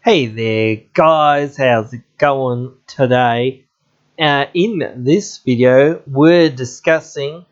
Hey there guys, how's it going today? In this video we're discussing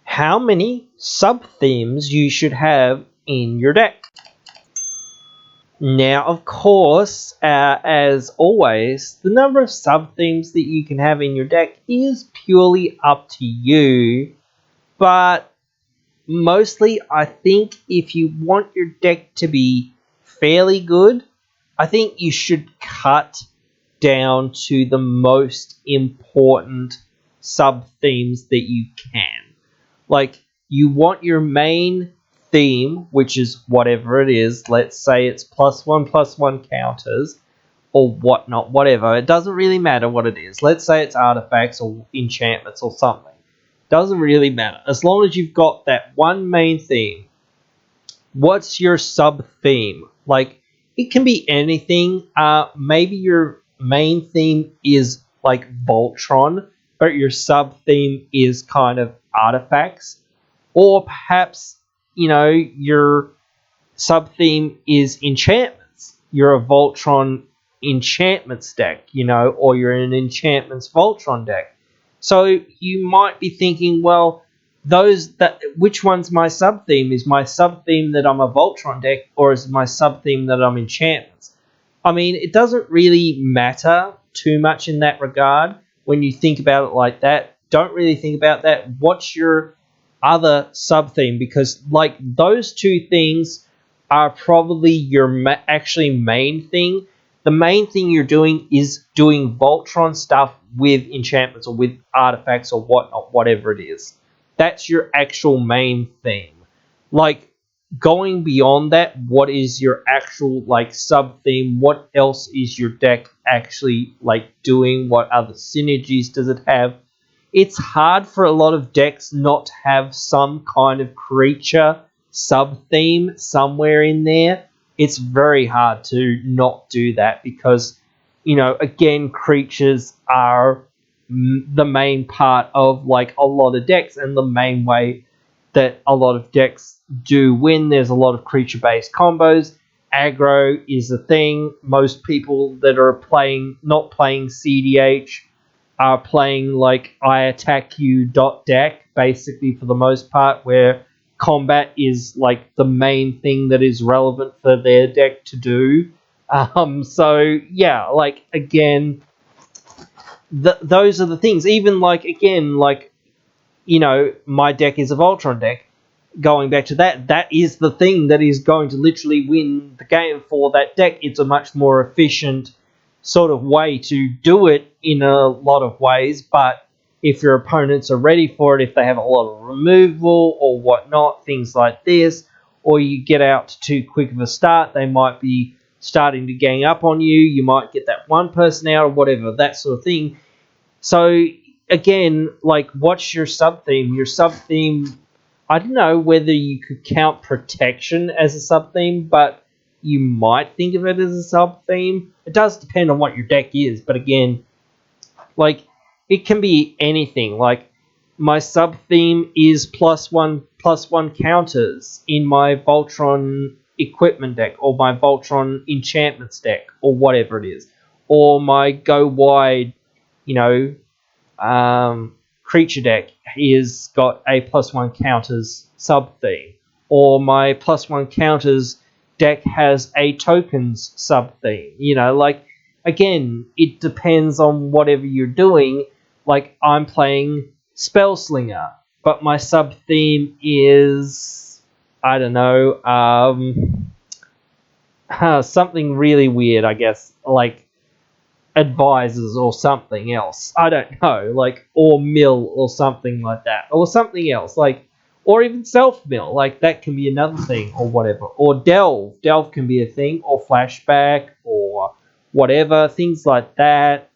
how many sub-themes you should have in your deck. Now of course, as always, the number of sub-themes that you can have in your deck is purely up to you, but mostly I think if you want your deck to be fairly good, I think you should cut down to the most important sub-themes that you can. Like, you want your main theme, which is whatever it is. Let's say it's +1/+1 counters or whatnot, whatever. It doesn't really matter what it is. Let's say it's artifacts or enchantments or something. Doesn't really matter. As long as you've got that one main theme. What's your sub-theme? Like, it can be anything. Maybe your main theme is like Voltron, but your sub-theme is kind of artifacts. Or perhaps, your sub-theme is enchantments. You're a Voltron enchantments deck, or you're an enchantments Voltron deck. So you might be thinking, well, which one's my sub theme? Is my sub theme that I'm a Voltron deck, or is my sub theme that I'm enchantments? I mean, it doesn't really matter too much in that regard when you think about it like that. Don't really think about that. What's your other sub theme? Because like those two things are probably your actually main thing. The main thing you're doing is doing Voltron stuff with enchantments or with artifacts or whatnot, whatever it is. That's your actual main theme. Like, going beyond that, what is your actual like sub theme? What else is your deck actually like doing? What other synergies does it have? It's hard for a lot of decks not to have some kind of creature sub theme somewhere in there. It's very hard to not do that because, again, creatures are the main part of like a lot of decks, and the main way that a lot of decks do win. There's a lot of creature-based combos. Aggro is a thing. Most people that are not playing CDH are playing like I attack you deck, basically, for the most part, where combat is like the main thing that is relevant for their deck to do. So yeah, like again, those are the things. Even like again, like my deck is a Voltron deck. Going back to that is the thing that is going to literally win the game for that deck. It's a much more efficient sort of way to do it in a lot of ways, but if your opponents are ready for it, if they have a lot of removal or whatnot, things like this, or you get out too quick of a start, they might be starting to gang up on you. You might get that one person out or whatever, that sort of thing. So again, like, what's your sub theme? Your sub theme, I don't know whether you could count protection as a sub theme, but you might think of it as a sub theme. It does depend on what your deck is, but again, like, it can be anything. Like, my sub theme is +1/+1 counters in my Voltron equipment deck, or my Voltron enchantments deck, or whatever it is, or my go wide, creature deck is got a +1 counters sub theme, or my +1 counters deck has a tokens sub theme. Like, again, it depends on whatever you're doing. Like, I'm playing Spellslinger, but my sub theme is, I don't know, something really weird, I guess, like advisors or something else. I don't know, like, or mill or something like that, or something else, like, or even self mill, like that can be another thing, or whatever, or delve can be a thing, or flashback, or whatever, things like that.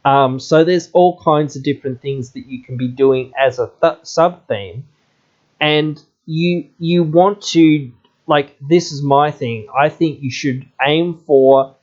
So there's all kinds of different things that you can be doing as a sub theme, and you want to, like, this is my thing. I think you should aim for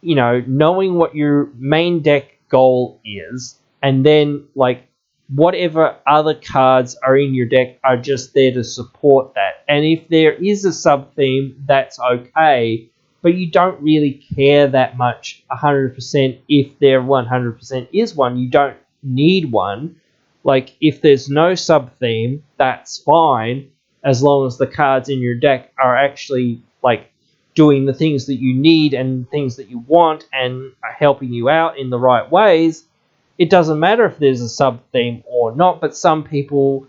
knowing what your main deck goal is, and then like whatever other cards are in your deck are just there to support that. And if there is a sub theme, that's okay, but you don't really care that much 100% if there 100% is one. You don't need one. Like, if there's no sub-theme, that's fine, as long as the cards in your deck are actually, like, doing the things that you need and things that you want and are helping you out in the right ways. It doesn't matter if there's a sub-theme or not, but some people,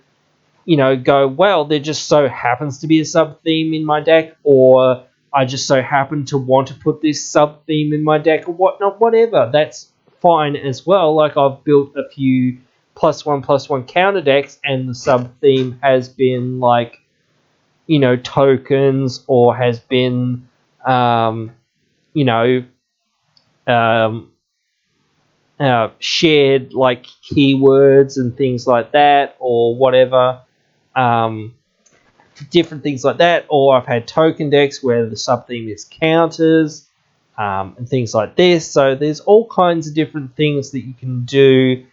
go, well, there just so happens to be a sub-theme in my deck, or I just so happen to want to put this sub-theme in my deck, or whatnot, whatever. That's fine as well. Like, I've built a few +1/+1 counter decks, and the sub-theme has been, like, tokens, or has been, you know, um, shared, like, keywords and things like that, or whatever. Different things like that, or I've had token decks where the sub-theme is counters, and things like this. So there's all kinds of different things that you can do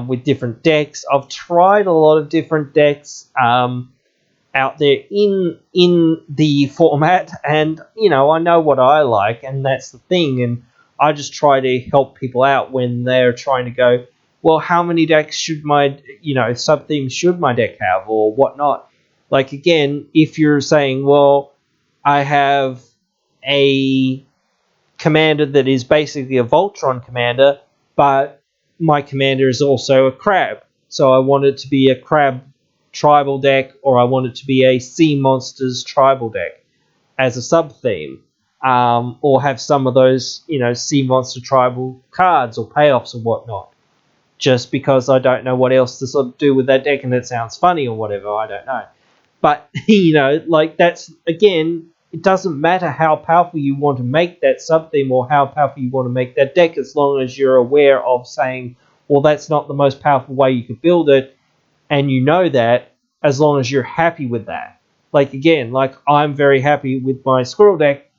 with different decks. I've tried a lot of different decks out there in the format, and I know what I like, and that's the thing. And I just try to help people out when they're trying to go, well, how many decks should my sub-themes should my deck have, or whatnot. Like, again, if you're saying, well, I have a commander that is basically a Voltron commander, but my commander is also a crab, so I want it to be a crab tribal deck, or I want it to be a sea monsters tribal deck as a sub-theme, or have some of those, sea monster tribal cards or payoffs or whatnot, just because I don't know what else to sort of do with that deck, and it sounds funny or whatever, I don't know. But, like, that's, again, it doesn't matter how powerful you want to make that sub-theme or how powerful you want to make that deck, as long as you're aware of saying, well, that's not the most powerful way you could build it, and that, as long as you're happy with that. Like, again, like, I'm very happy with my squirrel deck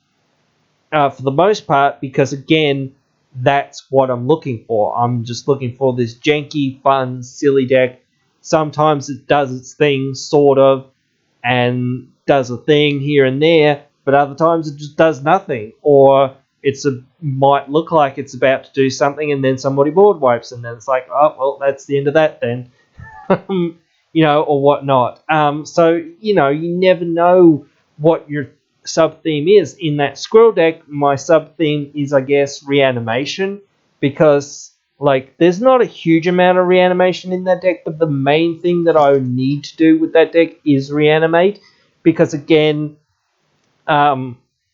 for the most part, because, again, that's what I'm looking for. I'm just looking for this janky, fun, silly deck. Sometimes it does its thing, sort of, and does a thing here and there, but other times it just does nothing, or might look like it's about to do something, and then somebody board wipes, and then it's like, oh, well, that's the end of that then. Or whatnot. So, you never know what your sub-theme is. In that squirrel deck, my sub-theme is, I guess, reanimation, because, like, there's not a huge amount of reanimation in that deck, but the main thing that I need to do with that deck is reanimate, because, again,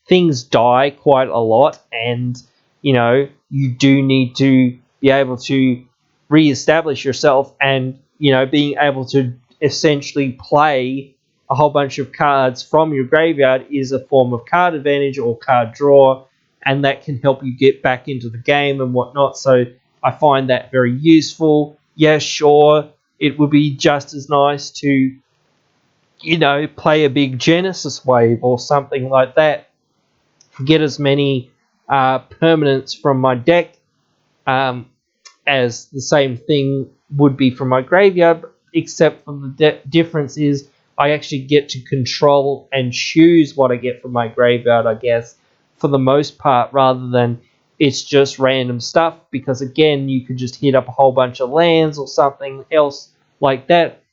things die quite a lot, and, you do need to be able to re-establish yourself, and, being able to essentially play a whole bunch of cards from your graveyard is a form of card advantage or card draw, and that can help you get back into the game and whatnot. So I find that very useful. Yeah, sure, it would be just as nice to, play a big Genesis wave or something like that, get as many permanents from my deck as the same thing would be from my graveyard, except for the difference is I actually get to control and choose what I get from my graveyard, I guess, for the most part, rather than it's just random stuff, because, again, you could just hit up a whole bunch of lands or something else like that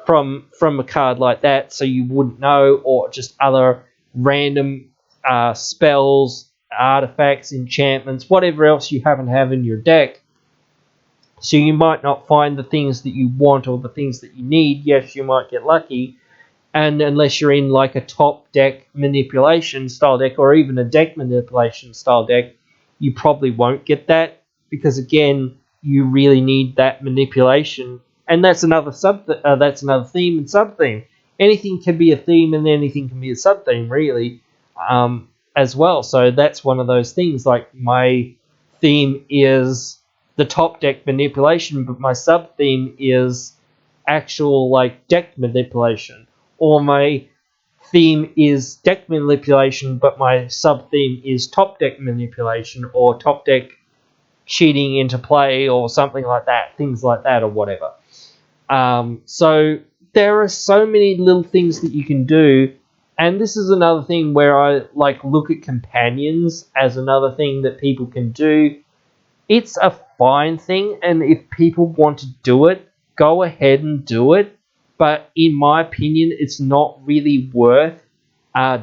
from a card like that, so you wouldn't know, or just other random spells, artifacts, enchantments, whatever else you happen to have in your deck. So you might not find the things that you want or the things that you need. Yes, you might get lucky, and unless you're in, like, a top deck manipulation style deck, or even a deck manipulation style deck, you probably won't get that, because, again, you really need that manipulation. And that's another theme and sub-theme. Anything can be a theme, and anything can be a sub-theme, really, as well. So that's one of those things. Like, my theme is the top deck manipulation, but my sub-theme is actual, like, deck manipulation. Or my theme is deck manipulation, but my sub-theme is top deck manipulation, or top deck cheating into play, or something like that, things like that, or whatever. So there are so many little things that you can do And this is another thing where I like look at companions as another thing that people can do. It's a fine thing, and if people want to do it, go ahead and do it. But in my opinion, it's not really worth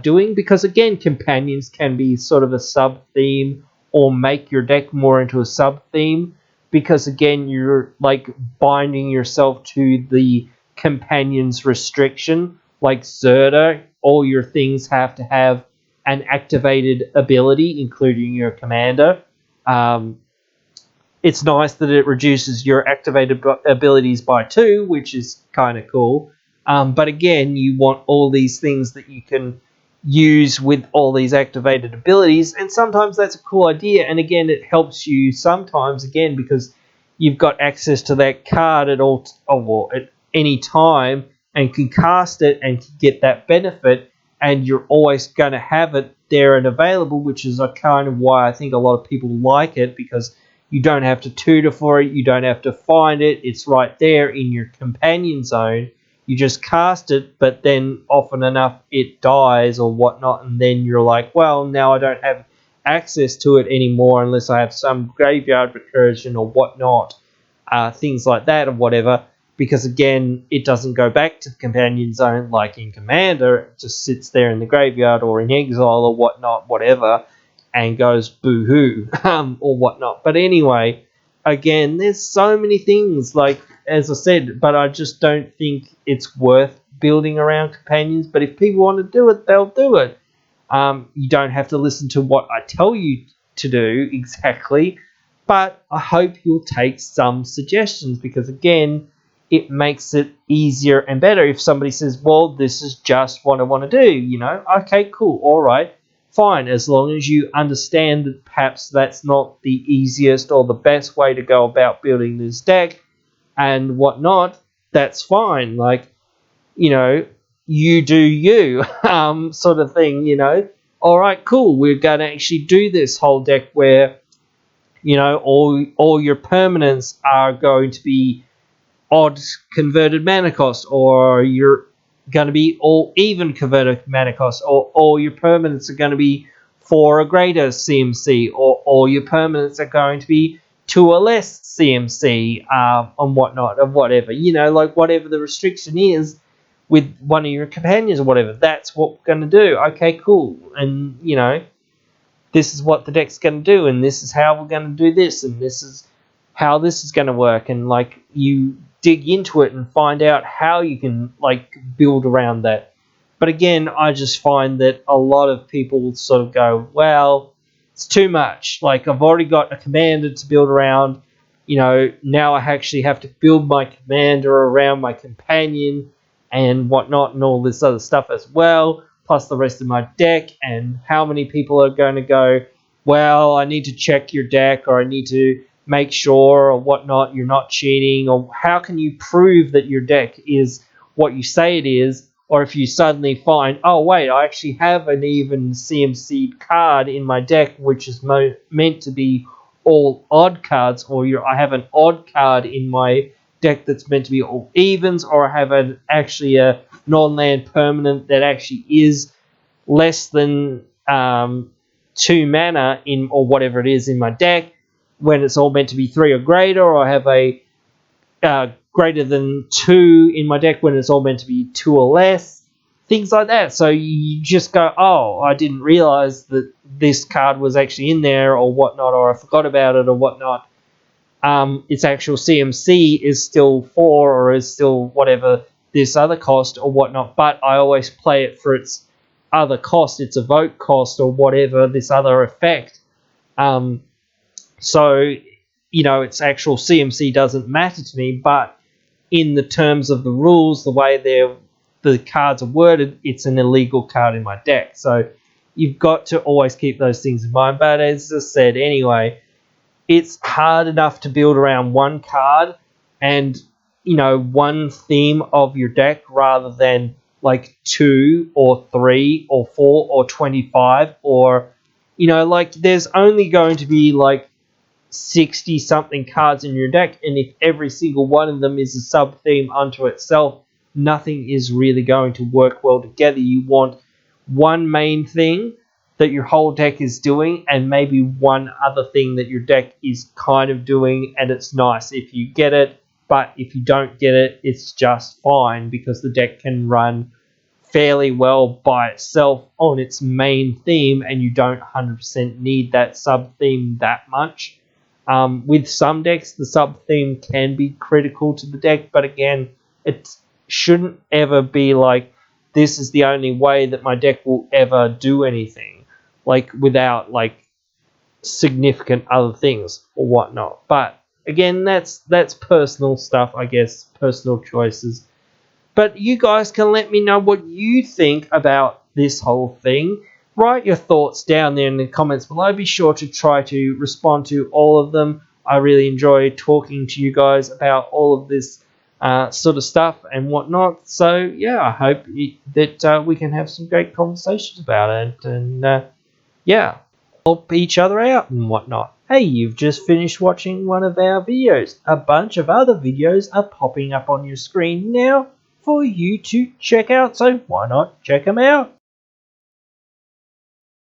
doing, because again, companions can be sort of a sub theme or make your deck more into a sub theme, because again, you're like binding yourself to the companion's restriction. Like Zerda, all your things have to have an activated ability, including your commander. Um, it's nice that it reduces your activated abilities by 2, which is kind of cool. But again, you want all these things that you can use with all these activated abilities, and sometimes that's a cool idea. And again, it helps you sometimes again because you've got access to that card at at any time and can cast it and can get that benefit, and you're always going to have it there and available, which is a kind of why I think a lot of people like it, because you don't have to tutor for it. You don't have to find it. It's right there in your companion zone. You just cast it, but then often enough it dies or whatnot, and then you're like, well, now I don't have access to it anymore unless I have some graveyard recursion or whatnot, things like that or whatever. Because again, it doesn't go back to the companion zone like in Commander. It just sits there in the graveyard or in exile or whatnot, whatever, and goes boo-hoo or whatnot. But anyway, again, there's so many things, like, as I said, but I just don't think it's worth building around companions. But if people want to do it, they'll do it. You don't have to listen to what I tell you to do exactly, but I hope you'll take some suggestions, because again, it makes it easier and better. If somebody says, well, this is just what I want to do, okay, cool, all right, fine, as long as you understand that perhaps that's not the easiest or the best way to go about building this deck and whatnot, that's fine. Like, you do you, sort of thing. All right, cool, we're going to actually do this whole deck where, all your permanents are going to be odd converted mana cost, or you're going to be all even converted mana cost, or all your permanents are going to be 4 or greater CMC, or all your permanents are going to be 2 or less CMC, and whatnot, and whatever, like whatever the restriction is with one of your companions or whatever, that's what we're going to do. Okay, cool. And, this is what the deck's going to do, and this is how we're going to do this, and this is how this is going to work. And like, you dig into it and find out how you can like build around that. But again, I just find that a lot of people sort of go, well, it's too much. Like, I've already got a commander to build around. Now I actually have to build my commander around my companion and whatnot and all this other stuff as well, plus the rest of my deck. And how many people are going to go, well, I need to check your deck, or I need to make sure or whatnot you're not cheating, or how can you prove that your deck is what you say it is? Or if you suddenly find, oh wait, I actually have an even CMC card in my deck which is meant to be all odd cards, or I have an odd card in my deck that's meant to be all evens, or I have actually a non-land permanent that actually is less than 2 mana in, or whatever it is, in my deck, when it's all meant to be 3 or greater, or I have a greater than 2 in my deck when it's all meant to be 2 or less, things like that. So you just go, oh, I didn't realize that this card was actually in there or whatnot, or I forgot about it or whatnot. Its actual CMC is still 4, or is still whatever this other cost or whatnot, but I always play it for its other cost, its evoke cost, or whatever, this other effect. So, its actual CMC doesn't matter to me, but in the terms of the rules, the way the cards are worded, it's an illegal card in my deck. So you've got to always keep those things in mind. But as I said, anyway, it's hard enough to build around one card and, one theme of your deck, rather than like 2 or 3 or 4 or 25, or, like, there's only going to be like 60 something cards in your deck, and if every single one of them is a sub theme unto itself, nothing is really going to work well together. You want one main thing that your whole deck is doing, and maybe one other thing that your deck is kind of doing, and it's nice if you get it, but if you don't get it, it's just fine because the deck can run fairly well by itself on its main theme, and you don't 100% need that sub theme that much. With some decks, the sub theme can be critical to the deck, but again, it shouldn't ever be like this is the only way that my deck will ever do anything, like without like significant other things or whatnot. But again, that's personal stuff, I guess, personal choices. But you guys can let me know what you think about this whole thing. Write your thoughts down there in the comments below. Be sure to try to respond to all of them. I really enjoy talking to you guys about all of this sort of stuff and whatnot. So, yeah, I hope that we can have some great conversations about it. And, yeah, help each other out and whatnot. Hey, you've just finished watching one of our videos. A bunch of other videos are popping up on your screen now for you to check out, so why not check them out?